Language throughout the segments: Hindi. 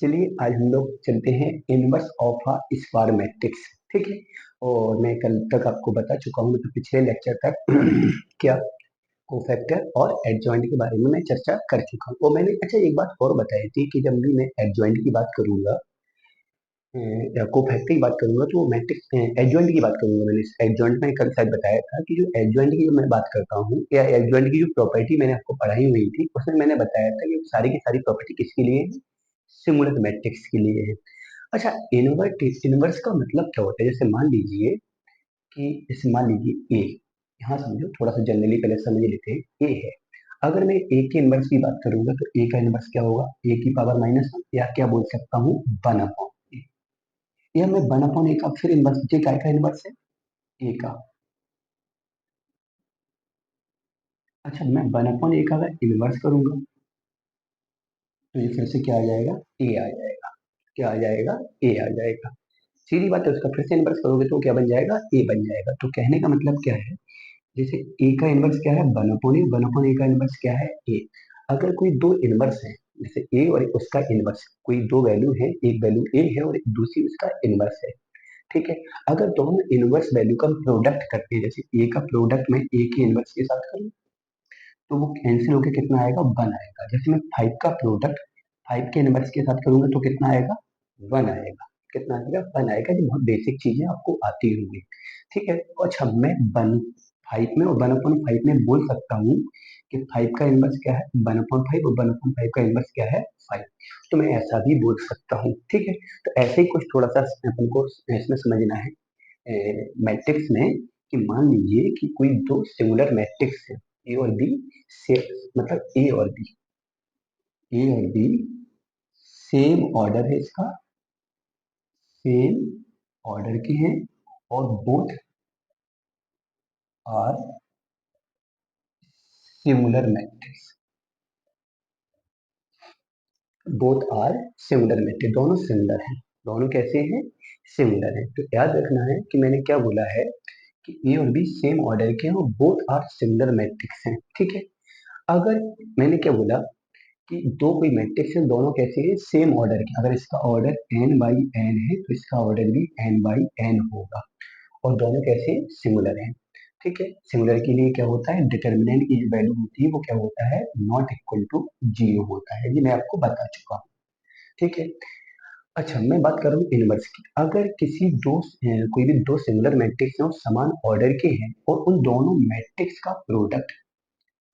चलिए आज हम लोग चलते हैं inverse of a square matrix. ठीक है। और मैं कल तक आपको बता चुका हूँ, मतलब पिछले लेक्चर तक क्या कोफैक्टर और एडजॉइंट के बारे में मैं चर्चा कर चुका हूँ। और मैंने एक बात और बताई थी कि जब भी मैं एडजॉइंट की बात करूंगा या कोफैक्टर की बात करूंगा तो मैट्रिक्स एडजॉइंट की बात करूंगा। मैंने एडजॉइंट में कल शायद बताया था कि जो एडजॉइंट की जो मैं बात करता हूँ या एडजॉइंट की जो प्रॉपर्टी मैंने आपको पढ़ाई हुई थी उसमें मैंने बताया था कि सारी की सारी प्रॉपर्टी किसके लिए है, सिमुलर मैट्रिक्स के लिए है। अच्छा, इनवर्स का मतलब क्या होता है? जैसे मान लीजिए कि जैसे मान लीजिए ए, यहाँ समझो, थोड़ा सा जनरली पहले समझ लेते हैं। ए है, अगर मैं ए के इनवर्स की बात करूंगा तो ए का इनवर्स क्या होगा? ए की पावर -1, या क्या बोल सकता हूँ, 1/a। या मैं 1/a का फिर इनवर्स, ये काय का इनवर्स है? ए का। अच्छा, मैं 1/a का अगर इनवर्स करूंगा तो ये फिर से क्या आ जाएगा? ए आ जाएगा। क्या आ जाएगा? ए आ जाएगा। सीधी बात है, उसका फिर से इनवर्स करोगे तो क्या बन जाएगा? ए बन जाएगा। तो कहने का मतलब क्या है, जैसे ए का इनवर्स क्या है? 1/a का इनवर्स क्या है? ए। अगर कोई दो इनवर्स है, जैसे ए और उसका इनवर्स, कोई दो वैल्यू है, एक वैल्यू ए है और एक दूसरी उसका इनवर्स है। ठीक है। अगर दोनों इनवर्स वैल्यू का प्रोडक्ट करते हैं, जैसे ए का प्रोडक्ट मैं ए के इनवर्स के साथ करूँ तो वो कैंसिल होकर कितना आएगा? 1 आएगा। जैसे मैं 5 का प्रोडक्ट 5 के इनवर्स के साथ करूंगा तो कितना आएगा? 1 आएगा। कितना आएगा? 1 आएगा। ये बहुत बेसिक चीजें आपको आती होंगी। ठीक है। अच्छा, मैं 1/5 में और 1/5 में बोल सकता हूँ कि 5 का इनवर्स क्या है? 1/5, और 1/5 का इनवर्स क्या है? 5। तो मैं ऐसा भी बोल सकता हूँ। ठीक है। तो ऐसे ही कुछ थोड़ा सा अपन को इसमें समझना है मैट्रिक्स में, कि मान लीजिए कि कोई दो सिंगुलर मैट्रिक्स है, ए और बी से, मतलब ए और बी सेम ऑर्डर है इसका, सेम ऑर्डर के हैं, और both are similar matrix. Both are similar matrix, दोनों सिमिलर हैं। दोनों कैसे हैं? सिमिलर हैं। तो याद रखना है कि मैंने क्या बोला है कि ए और बी सेम ऑर्डर के हैं और बोथ आर सिमिलर मैट्रिक्स हैं। ठीक है। अगर मैंने क्या बोला कि दो कोई मैट्रिक्स है, दोनों कैसे हैं? सेम ऑर्डर के। अगर इसका ऑर्डर n/n है तो इसका ऑर्डर भी n/n होगा, और दोनों कैसे? सिमिलर हैं। ठीक है। सिमिलर के लिए क्या होता है? डिटर्मिनेंट की जो वैल्यू होती है वो क्या होता है? नॉट इक्वल टू 0 होता है। ये मैं आपको बता चुका हूँ। ठीक है। अच्छा, मैं बात कर रहा हूँ इनवर्स की। अगर किसी कोई भी दो सिमिलर मैट्रिक्स हैं और समान ऑर्डर के हैं, और उन दोनों मैट्रिक्स का प्रोडक्ट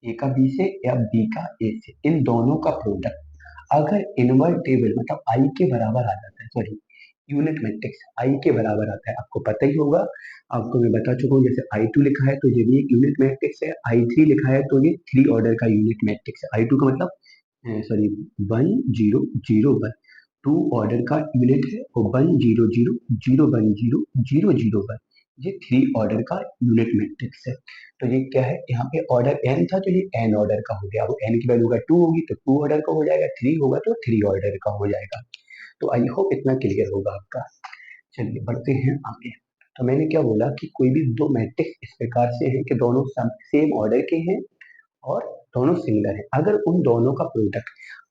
ए का बी से या बी का ए से, इन दोनों का प्रोडक्ट अगर इनवर्टेबल मतलब आई के बराबर आ जाता है, सॉरी, यूनिट मैट्रिक्स आई के बराबर आता है, आपको पता ही होगा, आपको मैं बता चुका हूँ। जैसे I2 लिखा है तो ये भी एक यूनिट मैट्रिक्स है, I3 लिखा है तो ये 3 ऑर्डर का यूनिट मैट्रिक्स है। I2 का मतलब सॉरी 1 0 0 1, 2 ऑर्डर का यूनिट है, और 1 0 0 0 1 0 0 0 1, ये 3 ऑर्डर का यूनिट मैट्रिक्स है। तो ये क्या है? यहाँ पे ऑर्डर n था तो ये n ऑर्डर का हो गया। अब n की वैल्यू का 2 होगी तो 2 ऑर्डर का हो जाएगा, 3 होगा तो 3 ऑर्डर का हो जाएगा। तो आई होप इतना क्लियर होगा आपका। चलिए बढ़ते हैं आगे। तो मैंने क्या बोला कि कोई भी दो मैट्रिक्स इस प्रकार से हैं कि दोनों सेम ऑर्डर के हैं और दोनों सिमिलर है। अगर उन दोनों का प्रोडक्ट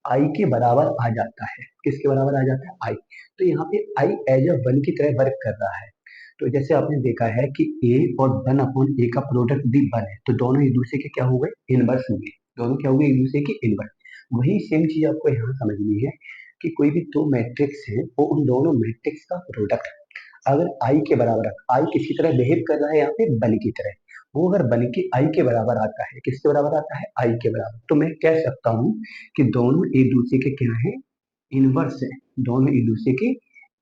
आई के बराबर आ जाता है, किसके बराबर आ जाता है? आई। तो यहाँ पे आई एज अ 1 की तरह वर्क कर रहा है। तो जैसे आपने देखा है कि ए और 1/a का प्रोडक्ट भी 1 है, तो दोनों एक दूसरे के क्या हो गए? इनवर्स हो गए। दोनों क्या हो गए? एक दूसरे के इनवर्स। वही सेम चीज आपको यहाँ समझनी है कि कोई भी दो मैट्रिक्स है, वो उन दोनों मैट्रिक्स का प्रोडक्ट अगर आई के बराबर है, आई किसी तरह बिहेव कर रहा है यहाँ पे? 1 की तरह। वो अगर 1 के आई के बराबर आता है, किसके बराबर आता है? आई के बराबर, तो मैं कह सकता हूँ कि दोनों एक दूसरे के क्या है? इनवर्स है। दोनों एक दूसरे के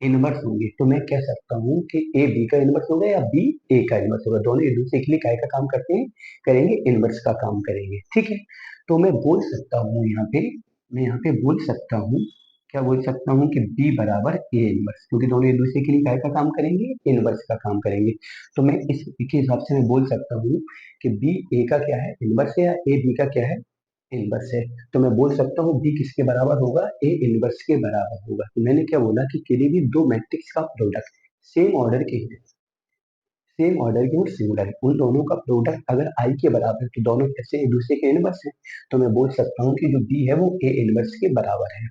इनवर्स होंगे। तो मैं कह सकता हूँ कि ए बी का इनवर्स होगा या बी ए का इनवर्स होगा। दोनों एक दूसरे के लिए काय का काम करते हैं? करेंगे, इनवर्स का काम करेंगे। ठीक है। तो मैं बोल सकता हूँ यहाँ पे, मैं यहाँ पे बोल सकता हूँ, क्या बोल सकता हूँ कि बी बराबर ए इनवर्स, क्योंकि दोनों एक दूसरे के लिए काय का काम करेंगे? इनवर्स का काम करेंगे। तो मैं इसके हिसाब से मैं बोल सकता हूँ कि बी ए का क्या है? इनवर्स है, या ए बी का क्या है? इनवर्स है। तो मैं बोल सकता हूँ बी किसके बराबर होगा? ए इनवर्स के बराबर होगा। तो मैंने क्या बोला कि किसी भी दो मैट्रिक्स का प्रोडक्ट सेम ऑर्डर के हैं, सेम ऑर्डर के और सिमिलर है, उन दोनों का प्रोडक्ट अगर आई के बराबर है तो दोनों कैसे? एक दूसरे के इनवर्स है। तो मैं बोल सकता हूँ कि जो बी है वो ए इनवर्स के बराबर है।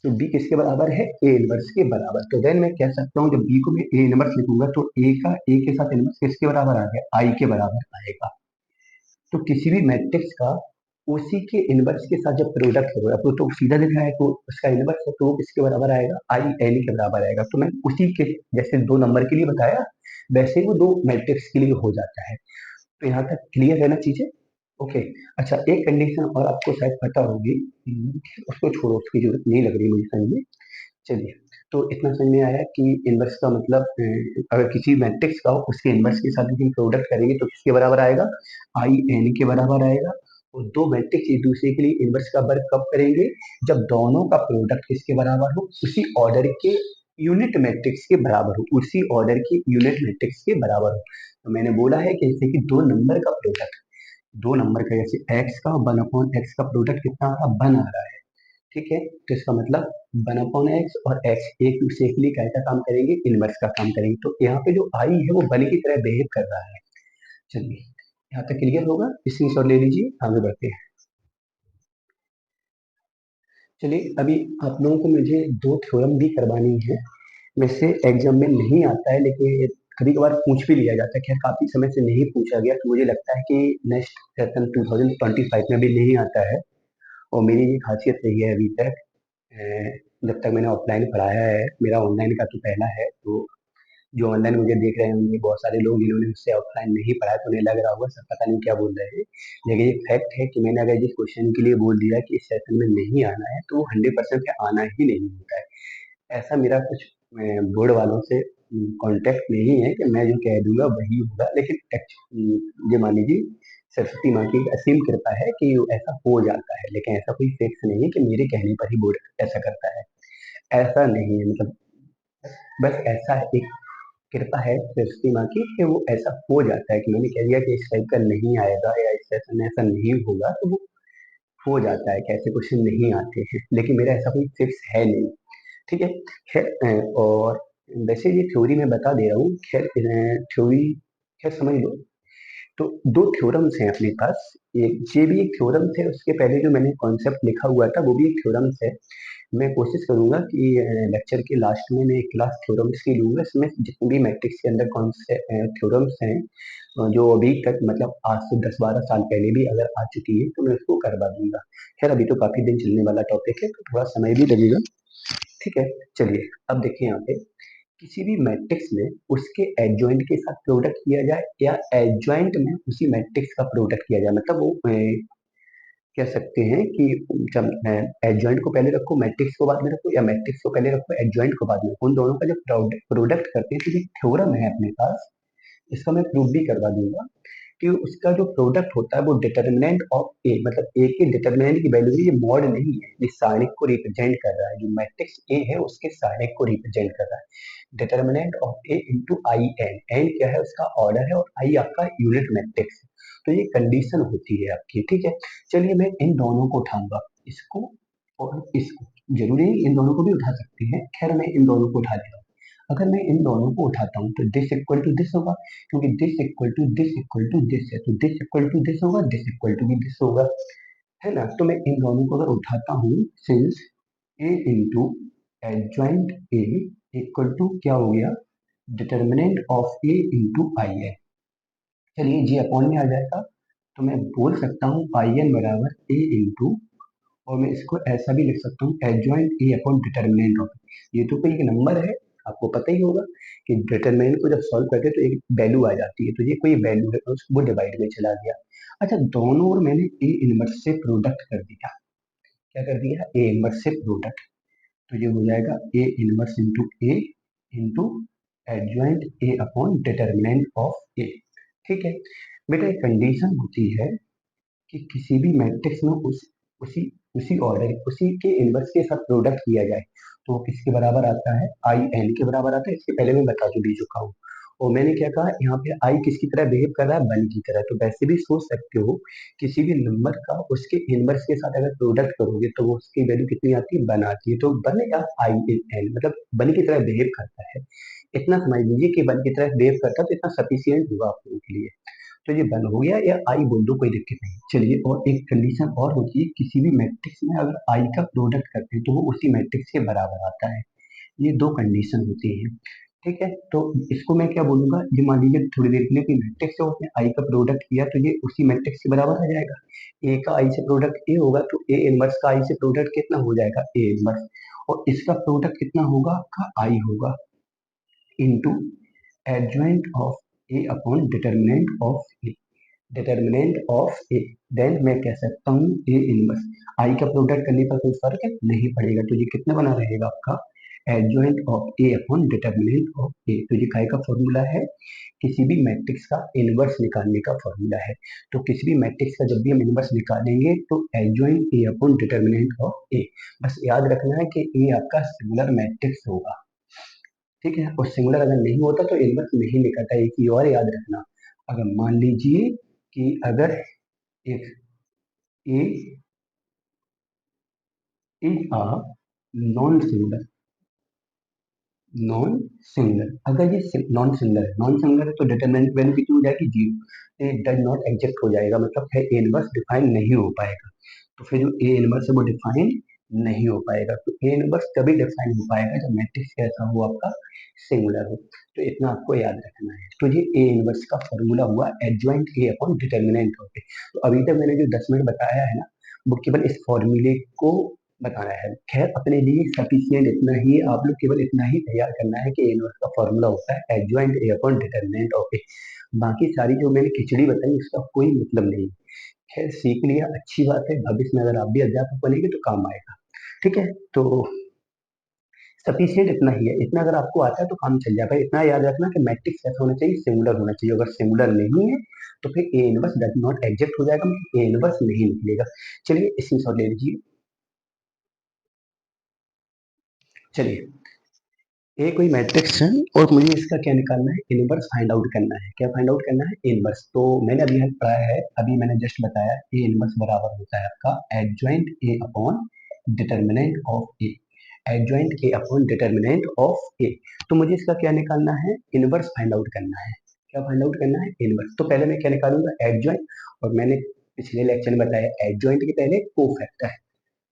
तो बी किसके बराबर है, ए इनवर्स के बराबर। तो देन मैं कह सकता हूँ जब बी को मैं ए इनवर्स लिखूंगा तो ए का ए के साथ इनवर्स किसके बराबर आ गया, आई के बराबर आएगा। तो किसी भी मैट्रिक्स का उसी के इनवर्स के साथ जब प्रोडक्ट होगा, अब तो सीधा दिख रहा है तो उसका इनवर्स है तो वो किसके बराबर आएगा, आई एन के बराबर आएगा। तो मैं उसी के जैसे 2 नंबर के लिए बताया वैसे ही वो 2 मैट्रिक्स के लिए हो जाता है। तो यहाँ तक क्लियर है ना चीजें। ओके। अच्छा, एक कंडीशन और आपको शायद पता होगी, उसको छोड़ो, उसकी जरूरत नहीं लग रही मुझे समझ में। चलिए, तो इतना समझ में आया कि इनवर्स का मतलब अगर किसी मैट्रिक्स का हो उसके इनवर्स के साथ हम प्रोडक्ट करेंगे तो किसके बराबर आएगा, आई एन के बराबर आएगा। और 2 मैट्रिक्स एक दूसरे के लिए इनवर्स का वर्क कब करेंगे, जब दोनों का प्रोडक्ट किसके बराबर हो, उसी ऑर्डर के यूनिट मैट्रिक्स के बराबर हो, उसी ऑर्डर की यूनिट मैट्रिक्स के बराबर हो। तो मैंने बोला है कि जैसे कि 2 नंबर का प्रोडक्ट, 2 नंबर का जैसे एक्स का 1/x का प्रोडक्ट कितना आ रहा, 1 आ रहा है। ठीक है, तो इसका मतलब 1/x और एक्स एक दूसरे के लिए कैसा काम करेंगे, इनवर्स का काम करेंगे। तो यहाँ पे जो आई है वो 1 की तरह बिहेव कर रहा है। चलिए, यहाँ तक क्लियर होगा, स्क्रीनशॉट ले लीजिए, आगे बढ़ते हैं। चलिए, अभी आप लोगों को मुझे 2 थ्योरम भी करवानी है। वैसे एग्जाम में नहीं आता है लेकिन कभी कभार पूछ भी लिया जाता है। खैर काफी समय से नहीं पूछा गया तो मुझे लगता है कि नेक्स्ट सेशन 2025 में भी नहीं आता है। और मेरी ये खासियत रही है अभी तक, जब तक मैंने ऑफलाइन पढ़ाया है, मेरा ऑनलाइन का तो पहला है। तो जो ऑनलाइन मुझे देख रहे होंगे बहुत सारे लोग जिन्होंने मुझसे ऑफलाइन नहीं पढ़ा है तो उन्हें लग रहा होगा सब पता नहीं क्या बोल रहे हैं। लेकिन ये फैक्ट है कि मैंने अगर जिस क्वेश्चन के लिए बोल दिया कि इस सेशन में नहीं आना है तो वो 100% आना ही नहीं होता है। ऐसा मेरा कुछ बोर्ड वालों से कांटेक्ट नहीं है कि मैं जो कह दूंगा वही होगा। लेकिन ये मान लीजिए सरस्वती माँ की असीम कृपा है कि ऐसा हो जाता है। लेकिन ऐसा कोई फिक्स नहीं है कि मेरे कहने पर ही बोर्ड ऐसा करता है, ऐसा नहीं है। मतलब बस ऐसा एक कृपा है सरस्वती माँ की कि वो ऐसा हो जाता है कि मैंने कह दिया कि इस टाइप का नहीं आएगा या इस सेशन में ऐसा नहीं होगा तो वो हो जाता है कि ऐसे क्वेश्चन नहीं आते हैं। लेकिन मेरा ऐसा कोई फिक्स है नहीं। ठीक है। खैर और वैसे ये थ्योरी मैं बता दे रहा हूँ। खैर थ्योरी खैर समझ लो। तो 2 थ्योरम्स हैं अपने पास। ये भी एक थ्योरम्स है, उसके पहले जो मैंने कॉन्सेप्ट लिखा हुआ था वो भी एक थ्योरम्स है। मैं कोशिश करूंगा कि लेक्चर के लास्ट में मैं एक क्लास थ्योरम्स की लूंगा। इसमें जितने भी मैट्रिक्स के अंदर कौन से थ्योरम्स हैं जो अभी तक मतलब आज से 10-12 साल पहले भी अगर आ चुकी है तो मैं उसको करवा दूंगा। खैर अभी तो काफी दिन चलने वाला टॉपिक है तो थोड़ा समय भी लगेगा। ठीक है। चलिए, अब देखिए यहाँ पे किसी भी मैट्रिक्स में उसके एडजॉइंट के साथ प्रोडक्ट किया जाए या एडजॉइंट में उसी मैट्रिक्स का प्रोडक्ट किया जाए, मतलब वो कह सकते हैं कि जब एडजॉइंट को पहले रखो मैट्रिक्स को बाद में रखो, या मैट्रिक्स को पहले रखो एडजॉइंट को बाद में, उन दोनों का जब प्रोडक्ट करते हैं तो ये थ्योरम है अपने पास। इसका मैं प्रूफ भी करवा दूंगा कि उसका जो प्रोडक्ट होता है वो डिटर्मिनेंट ऑफ ए, मतलब ए के डिटर्मिनेंट की वैल्यू, ये मॉड नहीं है, ये सारणिक को रिप्रेजेंट कर रहा है। जो मैट्रिक्स ए है उसके सारणिक को रिप्रेजेंट कर रहा है। Determinant of A into I n, n क्या है उसका ऑर्डर है और आई आपका यूनिट मैट्रिक्स है। तो ये कंडीशन होती है आपकी। ठीक है। चलिए, मैं इन दोनों को उठाऊंगा, इसको और इसको। जरूरी नहीं इन दोनों को भी उठा सकते हैं, खैर मैं इन दोनों को उठा लेता हूँ। अगर मैं इन दोनों को उठाता हूँ तो दिस इक्वल टू दिस होगा, क्योंकि दिस इक्वल टू दिस है तो दिस इक्वल टू दिस होगा, दिस इक्वल टू भी दिस होगा, है ना। तो मैं इन दोनों को अगर उठाता हूँ, since A into adjoint A equal to क्या हो गया, determinant of A into I है। चलिए जी अपॉन में आ जाएगा तो मैं बोल सकता हूँ आई एन बराबर ए इंटू, और मैं इसको ऐसा भी लिख सकता हूँ adjoint A upon determinant of. ये तो कोई एक नंबर है, आपको पता ही होगा कि डिटर्मिनेंट को जब सॉल्व करते हैं तो एक वैल्यू आ जाती है, तो ये कोई वैल्यू है तो वो डिवाइड में चला गया। अच्छा, दोनों ओर मैंने ए इनवर्स से प्रोडक्ट कर दिया। क्या कर दिया, ए इनवर्स से प्रोडक्ट। तो ये हो जाएगा A inverse into A into adjoint A upon determinant of A. ठीक है बेटा, एक कंडीशन होती है कि किसी भी मैट्रिक्स में उसी उसी ऑर्डर उसी के इनवर्स के साथ प्रोडक्ट किया जाए तो वो किसके बराबर आता है, आई एन के बराबर आता है। इसके पहले मैं बता भी चुका हूँ। और मैंने क्या कहा, यहाँ पे आई किसकी तरह बिहेव कर रहा है, वन की तरह। तो वैसे भी सोच सकते हो किसी भी नंबर का उसके इनवर्स के साथ अगर प्रोडक्ट करोगे तो वो उसकी वैल्यू कितनी आती है, वन आती है। तो वन या आई एन मतलब वन की तरह बिहेव करता है। इतना समझ लीजिए कि वन की तरह बिहेव करता है तो इतना सफिशियंट होगा आप लोगों के लिए। तो ये 1 हो गया, या आई बोल दो, कोई दिक्कत नहीं। चलिए, और एक कंडीशन और होती है, किसी भी मैट्रिक्स में अगर आई का प्रोडक्ट करते हैं तो वो उसी मैट्रिक्स के बराबर आता है। ये दो कंडीशन होती है। ठीक है, तो इसको मैं क्या बोलूंगा, ये मान लीजिए थोड़ी देर के लिए कि मैट्रिक्स है, उसने आई का प्रोडक्ट किया तो ये उसी मैट्रिक्स के बराबर आ जाएगा। ए का आई से प्रोडक्ट ए होगा तो ए इनवर्स का आई से प्रोडक्ट कितना हो जाएगा, ए इनवर्स। और इसका प्रोडक्ट कितना होगा, आपका आई होगा, into adjoint of A upon determinant of A, determinant of A. Then मैं कह सकता हूँ ए इनवर्स। आई का प्रोडक्ट करने पर कोई फर्क नहीं पड़ेगा, तो ये कितना बना रहेगा आपका, adjoint of A upon determinant of A. तो ये काय का फॉर्मूला है, किसी भी मैट्रिक्स का इनवर्स निकालने का फॉर्मूला है। तो किसी भी मैट्रिक्स का जब भी हम इनवर्स निकालेंगे तो adjoint A upon determinant of A. बस याद रखना है कि ए आपका सिंगुलर मैट्रिक्स होगा। ठीक है, और सिंगुलर अगर नहीं होता तो इनवर्स नहीं निकलता। एक चीज और याद रखना, अगर मान लीजिए कि अगर if A is a non-singular, non singular, अगर ये नॉन सिंगुलर है, नॉन सिंगुलर है तो डिटरमिनेंट वैल्यू कितनी हो जाएगी, जीरो। ये डज नॉट एग्जिस्ट हो जाएगा, मतलब है ए इनवर्स डिफाइन नहीं हो पाएगा। तो फिर जो ए इनवर्स है वो डिफाइन नहीं हो पाएगा। तो ए इनवर्स तभी डिफाइन हो पाएगा जब मैट्रिक्स कैसा हो, आपका सिंगुलर हो। तो इतना आपको याद रखना है। तो ये ए इनवर्स का फॉर्मूला हुआ adjoint A upon determinant of A. तो अभी तक मैंने जो 10 मिनट बताया है ना, वो केवल इस फॉर्मूले को बताना है। खैर, अपने लिए सफिशियंट इतना ही, आप लोग केवल इतना ही तैयार करना है कि ए इनवर्स का फॉर्मूला होता है adjoint A upon determinant of A. बाकी सारी जो मैंने खिचड़ी बताई उसका कोई मतलब नहीं। खैर, सीख लिया, अच्छी बात है, भविष्य में अगर आप भी अध्यापक बनेंगे तो काम आएगा। ठीक है, तो सफिशियंट इतना ही है। इतना अगर आपको आता है तो काम चल जाएगा। इतना याद रखना कि मैट्रिक्स कैसा होना चाहिए, सिंगुलर होना चाहिए। अगर सिंगुलर नहीं है तो फिर A inverse does not exist हो जाएगा, मतलब ए इनवर्स नहीं निकलेगा। चलिए इसमें शॉर्ट ले लीजिए। चलिए, ये कोई मैट्रिक्स है और मुझे इसका क्या निकालना है, इनवर्स फाइंड आउट करना है। क्या फाइंड आउट करना है, इनवर्स। तो मैंने अभी यहाँ पढ़ा है, अभी मैंने जस्ट बताया, ए इनवर्स बराबर होता है आपका adjoint A upon determinant of A, adjoint A upon determinant of A. तो मुझे इसका क्या निकालना है, इनवर्स फाइंड आउट करना है। क्या फाइंड आउट करना है, इनवर्स। तो पहले मैं क्या निकालूंगा, एडजॉइंट। और मैंने पिछले लेक्चर में बताया एडजॉइंट के पहले कोफैक्टर।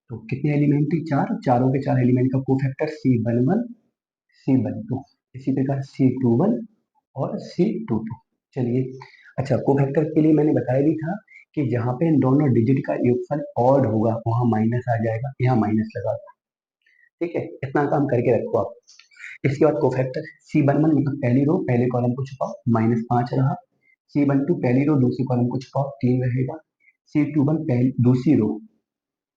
तो कितने एलिमेंट थे, चार, चारों के चार एलिमेंट का कोफैक्टर C11 C12, इसी प्रकार C21 और C22। चलिए, अच्छा, कोफैक्टर के लिए मैंने बताया भी था कि जहाँ पे इन दोनों डिजिट का योगफल ऑड होगा वहां माइनस आ जाएगा, यहाँ माइनस लगा दो। ठीक है, इतना काम करके रखो आप। इसके बाद कोफैक्टर C11 मतलब पहली रो पहले कॉलम को छुपाओ, -5 रहा। C12 पहली रो दूसरी कॉलम को छुपाओ, 3 रहेगा। C21 पहली दूसरी रो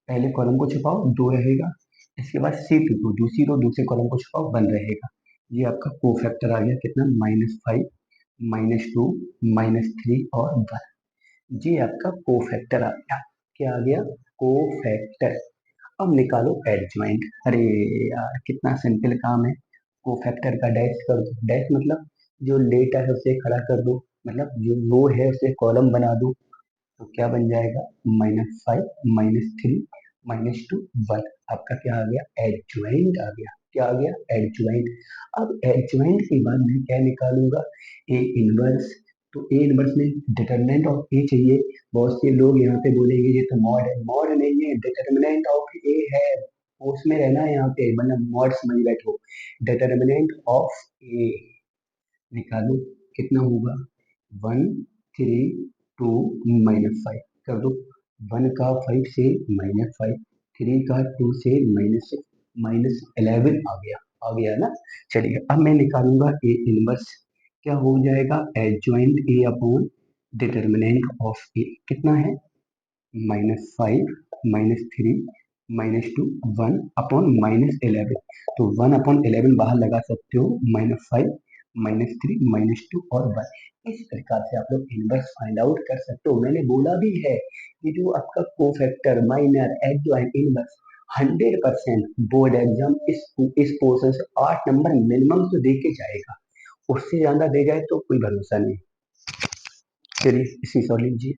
पहले कॉलम को छुपाओ, 2 रहेगा। इसके बाद C22 दूसरी रो दूसरे कॉलम को छुपाओ, 1 रहेगा। ये आपका कोफैक्टर आ गया, कितना, -5, -2, -3 और 1। ये आपका कोफैक्टर आ गया। क्या आ गया, कोफैक्टर। अब निकालो एडजॉइंट। अरे यार, कितना सिंपल काम है। कोफैक्टर का डैश कर दो, डैश मतलब जो लेटा है उसे खड़ा कर दो, मतलब जो रो है उसे कॉलम बना दो। तो क्या बन जाएगा, -5, -3, -2, 1। आपका क्या आ गया, एडज्वाइंट आ गया। क्या आ गया, एडज्वाइंट। अब एडज्वाइंट के बाद मैं क्या निकालूंगा, ए इनवर्स। तो ए इनवर्स में डिटर्मिनेंट ऑफ ए चाहिए। बहुत से लोग यहाँ पे बोलेंगे ये तो मॉड है, मॉड नहीं है, डिटर्मिनेंट ऑफ ए है। उसमें रहना है यहाँ पे, मतलब मॉड समझ बैठो। डिटर्मिनेंट ऑफ ए निकालो, कितना होगा, 1, 3, 2, -5 कर दो। 1 का 5 से -5, 3 का 2 से -6, -11 आ गया। आ गया ना। चलिए, अब मैं निकालूंगा ए इनवर्स। क्या हो जाएगा, adjoint A upon determinant of A कितना है, -5, -3, -2, 1 अपॉन -11। तो 1 अपॉन 11 बाहर लगा सकते हो, -5, -3, -2 और 1। इस प्रकार से आप लोग इनवर्स फाइंड आउट कर सकते हो। मैंने बोला भी है कि जो आपका cofactor, minor, adjoint, inverse 100% board exam इस पोर्शन से 8 नंबर मिनिमम तो दे के जाएगा। उससे ज्यादा दे जाए तो कोई भरोसा नहीं। चलिए इसी सॉल्व लीजिए।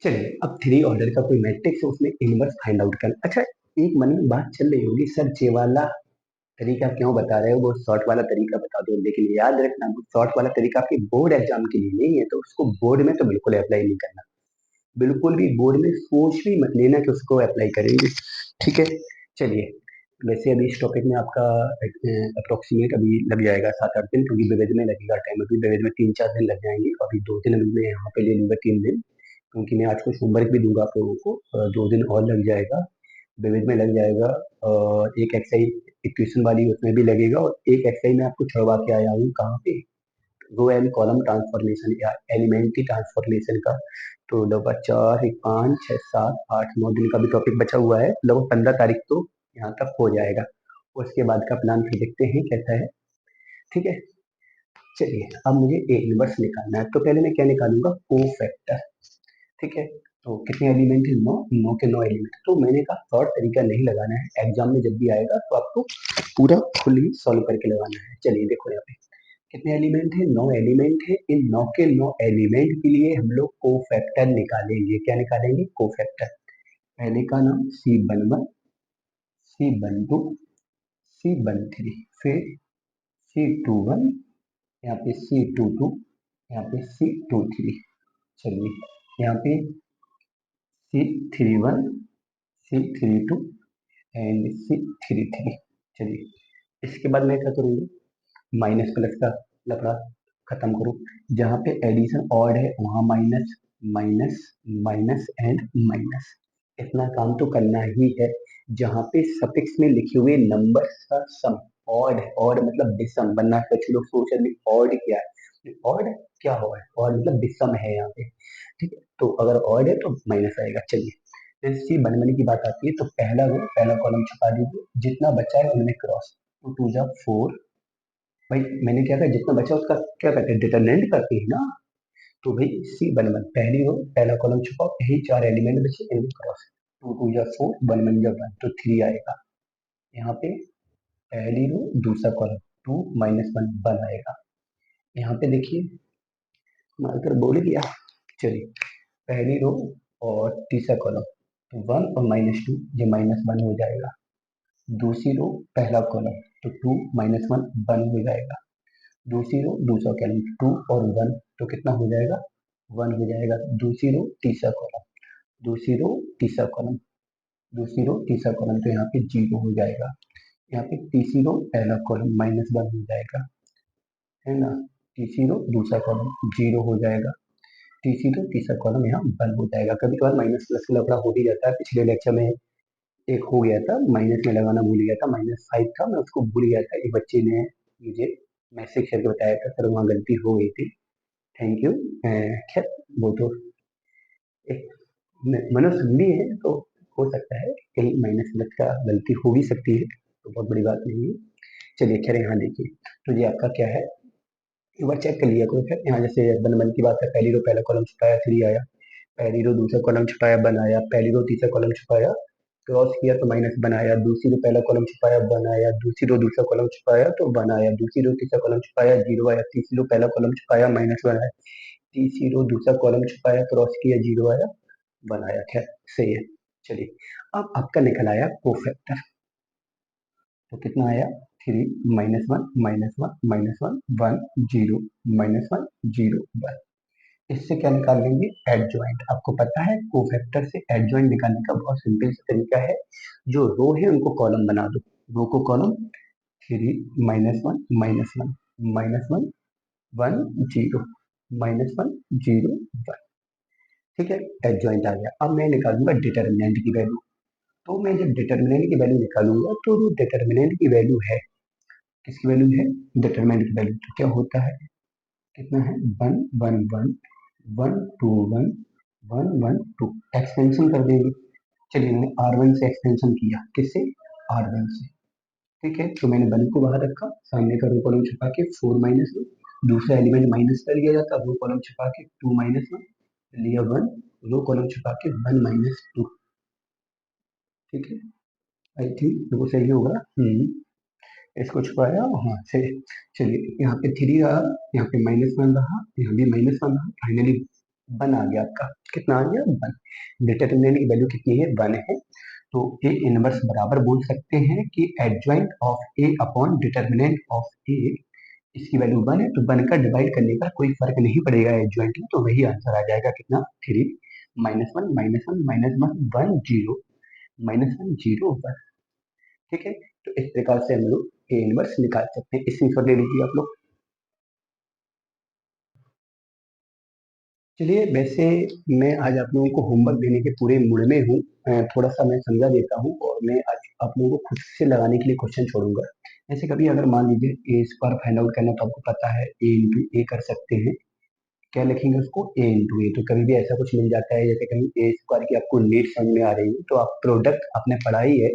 चलिए, अब थ्री ऑर्डर का कोई मैट्रिक्स है, उसमें इनवर्स फाइंड आउट करना। अच्छा, एक मन में बात चल रही होगी, सर ये वाला तरीका क्यों बता रहे हो, वो शॉर्ट वाला तरीका बता दो, लेकिन याद रखना वो शॉर्ट वाला तरीका आपके बोर्ड एग्जाम के लिए नहीं है, तो उसको बोर्ड में तो बिल्कुल अप्लाई नहीं करना। बिल्कुल भी बोर्ड में सोच भी मत लेना कि उसको अप्लाई करेंगे। ठीक है, चलिए। वैसे अभी इस टॉपिक में आपका अप्रोक्सीमेट अभी लग जाएगा 7-8 दिन, क्योंकि विविध में लगेगा टाइम, अभी विविध में 3-4 दिन लग जाएंगे, अभी 2 दिन अभी मैं यहाँ पे ले लूंगा, 3 दिन, क्योंकि मैं आज कुछ होमवर्क भी दूंगा आप लोगों को, 2 दिन और लग जाएगा, विविध में लग जाएगा। और एक एक्सरसाइज इक्वेशन वाली उसमें भी लगेगा, और एक एक्सरसाइज मैं आपको छुड़वा के आया हूँ कहाँ पे, रो एंड कॉलम ट्रांसफॉर्मेशन या एलिमेंट्री ट्रांसफॉर्मेशन का। तो लगभग 4, 5, 6, 7, 8, 9 दिन का भी टॉपिक बचा हुआ है, लगभग 15 तारीख तो यहाँ तक हो जाएगा। उसके बाद का प्लान फिर देखते हैं कैसा है। ठीक है, चलिए अब मुझे ए इनवर्स निकालना है, तो पहले मैं क्या निकालूंगा, को फैक्टर। ठीक है, तो कितने एलिमेंट है, 9, 9 के 9 एलिमेंट। तो मैंने कहा शॉर्ट तरीका नहीं लगाना है, एग्जाम में जब भी आएगा तो आपको पूरा फुली सॉल्व करके लगाना है। चलिए देखो यहाँ पे कितने एलिमेंट है, 9 एलिमेंट है, इन 9 के 9 एलिमेंट के लिए हम लोग कोफैक्टर निकालेंगे। क्या निकालेंगे, कोफैक्टर। पहले का नाम C11, C12, C13, फिर C21, यहाँ पे C22, यहाँ पे C23। चलिए यहाँ पे C31, C32 एंड C33। चलिए इसके बाद मैं क्या करूँगा, माइनस प्लस का लफड़ा खत्म करो। जहाँ पे एडिशन ऑड है वहां minus, minus, minus and minus, इतना काम तो करना ही है। जहाँ पे सफिक्स में लिखे हुए नंबर का सम ऑड है, ऑड मतलब विषम, वरना कुछ लोग सोच रहे ऑड क्या है, ऑड क्या हो है, ऑड मतलब विषम है यहाँ पे। ठीक है, तो अगर ऑड है तो माइनस आएगा। चलिए फिर सी बनने की बात आती है, तो पहला रो पहला कॉलम छुपा दीजिए, जितना बचा है उनमें क्रॉस, 2 जा 4। भाई मैंने क्या कहा, जितना बचा उसका क्या करते हैं, डिटरमिनेंट करते हैं ना। तो भाई C11 पहली रो पहला कॉलम छुपाओ, यही 4 एलिमेंट बचे, इनमें क्रॉस, 2 जा 4, 1 जा 1, तो 3 आएगा। यहाँ पे पहली रो दूसरा कॉलम, 2 माइनस 1 आएगा। यहाँ पे देखिए मार्कर बोल गया। चलिए पहली रो और तीसरा कॉलम, तो 1 और -2, ये -1 हो जाएगा। दूसरी रो पहला कॉलम, तो 2 -1 1 हो जाएगा। दूसरी रो दूसरा कॉलम, 2 और 1, तो कितना हो जाएगा, 1 हो जाएगा। दूसरी रो तीसरा कॉलम, दूसरी रो तीसरा कॉलम, दूसरी रो तीसरा कॉलम, तो यहाँ पे 0 हो जाएगा। यहाँ पे तीसरी रो पहला कॉलम -1 हो जाएगा, है ना। तीसरी रो दूसरा कॉलम 0 हो जाएगा। तीसरी रो तीसरा कॉलम यहाँ 1 हो जाएगा। कभी कभार माइनस प्लस का लफड़ा हो ही जाता है, पिछले लेक्चर में एक हो गया था, माइनस में लगाना भूल गया था, -5 था, मैं उसको भूल गया था, एक बच्चे ने मुझे मैसेज करके बताया था, सर वहाँ गलती हो गई थी, थैंक यू। खैर वो तो एक मनोसंधि है, तो हो सकता है कहीं माइनस प्लस का गलती हो भी सकती है, तो बहुत बड़ी बात नहीं है। चलिए खैर यहाँ देखिए, तो ये आपका क्या है, एक बार चेक कर लिया करो। फिर यहाँ जैसे वन वन की बात है, पहली रो पहला कॉलम छुपाया 3 आया, पहली रो दूसरा कॉलम छुपाया 1 आया, पहली रो तीसरा कॉलम छुपाया क्रॉस किया तो -1 आया, दूसरी रो पहला कॉलम छुपाया 1 आया, दूसरी रो दूसरा कॉलम छुपाया तो 1 आया, दूसरी रो तीसरा कॉलम छुपाया 0 आया, तीसरी रो पहला कॉलम छुपाया -1 आया, तीसरी रो दूसरा कॉलम छुपाया क्रॉस किया 0 आया, 1 आया। खैर सही है। चलिए अब आपका निकल आया कोफैक्टर, तो कितना आया, 3 -1 -1 -1 1 0 -1 0 1। इससे क्या निकाल लेंगे, एडजॉइंट। आपको पता है कोफैक्टर से एडजॉइंट निकालने का बहुत सिंपल सा तरीका है, जो रो है उनको कॉलम बना दो, रो को कॉलम, 3 -1 -1 -1 1 0 -1 0 1। ठीक है, एडजॉइंट आ गया। अब मैं निकालूंगा डिटर्मिनेंट की वैल्यू। तो मैं जब डिटर्मिनेंट की वैल्यू निकालूंगा, तो जो डिटर्मिनेंट की वैल्यू है, किसकी वैल्यू है, डिटरमिनेंट की वैल्यू, तो क्या होता है, कितना है, 1 1 1 1 2 1 1 1 2, एक्सटेंशन कर देंगे। चलिए मैंने R1 से एक्सटेंशन किया, किससे, R1 से। ठीक है, तो मैंने 1 को बाहर रखा, सामने का रो कॉलम छुपा के 4 -1, दूसरा एलिमेंट माइनस कर लिया जाता, रो कॉलम छुपा के 2 -1 लिया 1, रो कॉलम छुपा के 1 -2। ठीक है, आई थिंक बिल्कुल सही होगा। इसको छुपाया, हाँ सही। चलिए यहाँ पे 3 रहा, यहाँ पे -1 रहा, यहाँ भी -1 रहा, फाइनली 1 आ गया आपका। कितना आ गया, 1। डिटरमिनेंट की वैल्यू कितनी है, 1 है। तो ए इनवर्स बराबर बोल सकते हैं कि adjoint of A upon determinant of A, इसकी वैल्यू 1 है, तो 1 का डिवाइड करने पर कोई फर्क नहीं पड़ेगा एडजॉइंट में, तो वही आंसर आ जाएगा कितना 3 -1 -1 -1 1 0 -1 0 1। ठीक है, तो इस प्रकार से हम लोग ए इनवर्स निकाल सकते हैं। स्क्रीनशॉट ले लीजिए आप लोग। चलिए, वैसे मैं आज आप लोगों को होमवर्क देने के पूरे मूड में हूँ। थोड़ा सा मैं समझा देता हूँ और मैं आज आप लोगों को खुद से लगाने के लिए क्वेश्चन छोड़ूंगा। जैसे कभी अगर मान लीजिए ए स्क्वायर फाइंड आउट करना, तो आपको पता है ए इंटू ए कर सकते हैं। क्या लिखेंगे उसको, ए इंटू ए। तो कभी भी ऐसा कुछ मिल जाता है, जैसे कहीं ए स्क्वायर की आपको नीड समझ में आ रही है, तो आप प्रोडक्ट आपने पढ़ा ही है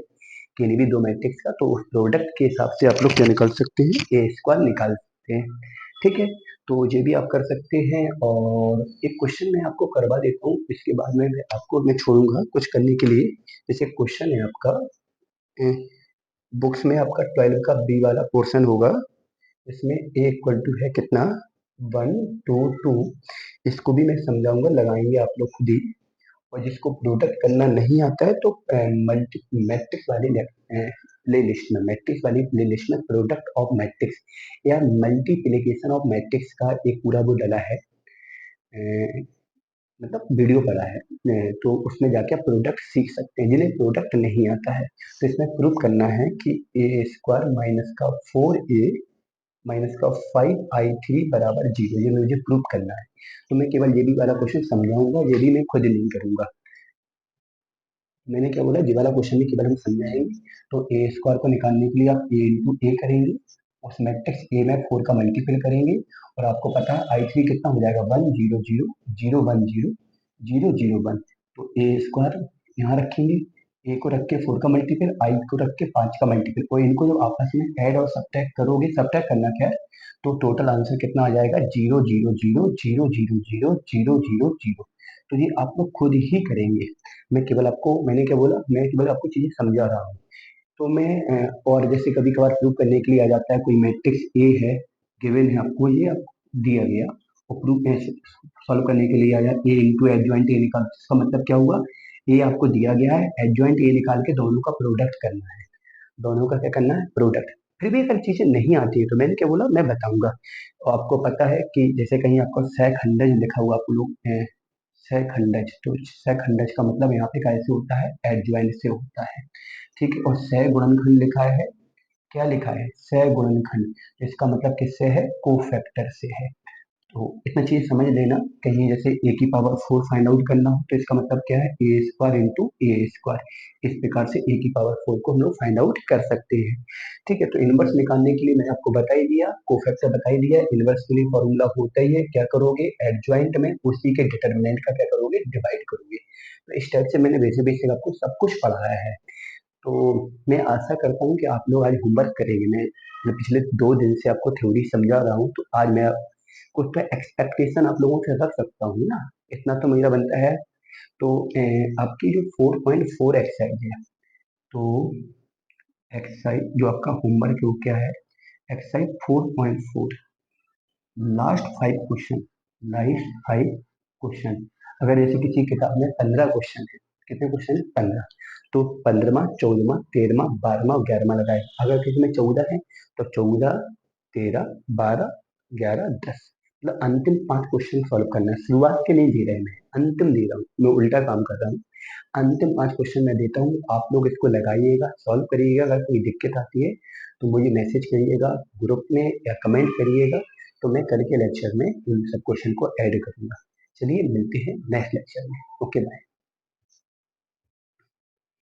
किन्हीं भी दो मैट्रिक्स का, तो उस प्रोडक्ट के हिसाब से आप लोग क्या निकाल सकते हैं, ए स्क्वायर निकाल सकते हैं। ठीक है, तो ये भी आप कर सकते हैं। और एक क्वेश्चन मैं आपको करवा देता हूँ, इसके बाद में मैं छोड़ूंगा कुछ करने के लिए। जैसे क्वेश्चन है आपका, बुक्स में आपका 12 का बी वाला पोर्शन होगा, इसमें ए इक्वल टू है कितना 1 2 2। इसको भी मैं समझाऊंगा, लगाएंगे आप लोग खुद ही। और जिसको प्रोडक्ट करना नहीं आता है, तो मैट्रिक्स वाली प्ले लिस्ट में, मैट्रिक्स वाली प्ले लिस्ट में प्रोडक्ट ऑफ मैट्रिक्स या मल्टीप्लिकेशन ऑफ मैट्रिक्स का एक पूरा वो डला है, मतलब वीडियो पड़ा है। तो उसमें जाके आप प्रोडक्ट सीख सकते हैं, जिन्हें प्रोडक्ट नहीं आता है। तो इसमें प्रूव करना है कि ए स्क्वायर माइनस का 4a माइनस का 5i3 बराबर 0, ये मुझे प्रूव करना है। तो मैं केवल ये भी वाला क्वेश्चन समझाऊंगा, ये भी मैं खुद नहीं करूंगा। मैंने क्या बोला, ये वाला क्वेश्चन भी केवल हम समझाएंगे। तो ए स्क्वायर को निकालने के लिए आप ए इंटू ए करेंगे, उस मैट्रिक्स ए में 4 का मल्टीपल करेंगे, और आपको पता है i3 कितना हो जाएगा 1 0 0 0 1 0 0 0 1। तो ए स्क्वायर यहाँ रखेंगे, ए को रख के 4 का मल्टीपल, आई को रख के 5 का मल्टीपल, और इनको जब आपस में ऐड और सब्ट्रैक्ट करोगे, सब्ट्रैक्ट करना क्या है, तो टोटल आंसर कितना आ जाएगा 0 0 0 0 0 0 0 0 0। तो ये आप लोग खुद ही करेंगे। मैंने क्या बोला, मैं केवल आपको चीजें समझा रहा हूँ। तो और जैसे कभी कभार प्रूव करने के लिए आ जाता है, कोई मैट्रिक्स ए है, गिवन है आपको, ये आपको दिया गया, और प्रूफ सॉल्व करने के लिए आ जाए ए इंटू एडजॉइंट ए निकाल, इसका मतलब क्या हुआ, ए आपको दिया गया है, एडजॉइंट ए निकाल के दोनों का प्रोडक्ट करना है, दोनों का क्या करना है, प्रोडक्ट। फिर भी अगर चीजें नहीं आती है, तो मैंने क्या बोला, मैं बताऊंगा। और आपको पता है कि जैसे कहीं आपको सहखंडज लिखा हुआ, आप लोग सहखंडज, तो सहखंडज का मतलब यहाँ पे कैसे होता है, एडजॉइंट से होता है। ठीक है, और सह गुणनखंड लिखा है, क्या लिखा है, सह गुणनखंड, इसका मतलब किससे है, कोफैक्टर से है। तो इतना चीज समझ लेना, कहीं जैसे ए की पावर 4 फाइंड आउट करना हो, तो इसका मतलब क्या है, ए स्क्वायर इंटू ए स्क्वायर। इस प्रकार से ए की पावर 4 को हम लोग फाइंड आउट कर सकते हैं। ठीक है, तो इनवर्स निकालने के लिए मैंने आपको बता ही दिया, कोफैक्टर बता ही दिया, इनवर्स के लिए फॉर्मूला होता ही है, क्या करोगे, एडजॉइंट में उसी के डिटर्मिनेंट का क्या करोगे, डिवाइड करोगे। तो इस टाइप से मैंने वैसे बेसिक आपको सब कुछ पढ़ाया है। तो मैं आशा करता हूँ कि आप लोग आज होमवर्क करेंगे। मैं पिछले 2 दिन से आपको थ्योरी समझा रहा हूँ, तो आज मैं कुछ तो एक्सपेक्टेशन आप लोगों से रख सकता हूँ ना, इतना तो मेरा बनता है। तो आपकी जो 4.4 एक्सरसाइज है, तो एक्सरसाइज जो आपका होमवर्क है वो क्या है, एक्सरसाइज 4.4, लास्ट 5 क्वेश्चन। अगर जैसे किसी किताब में 15 क्वेश्चन है, कितने क्वेश्चन है, 15, तो 15वां 14वां 13वां 12वां 11वां लगाए। अगर किसी में 14 है, तो 14 13 12 11 10, मतलब अंतिम 5 क्वेश्चन सॉल्व करना है। शुरुआत के नहीं दे रहे, मैं अंतिम दे रहा हूँ, मैं उल्टा काम कर रहा हूँ। अंतिम 5 क्वेश्चन मैं देता हूँ, आप लोग इसको लगाइएगा, सॉल्व करिएगा। अगर कोई दिक्कत आती है, तो मुझे मैसेज करिएगा ग्रुप में या कमेंट करिएगा, तो मैं कल के लेक्चर में उन सब क्वेश्चन को ऐड करूंगा। चलिए, मिलते हैं नेक्स्ट लेक्चर में। Okay, bye.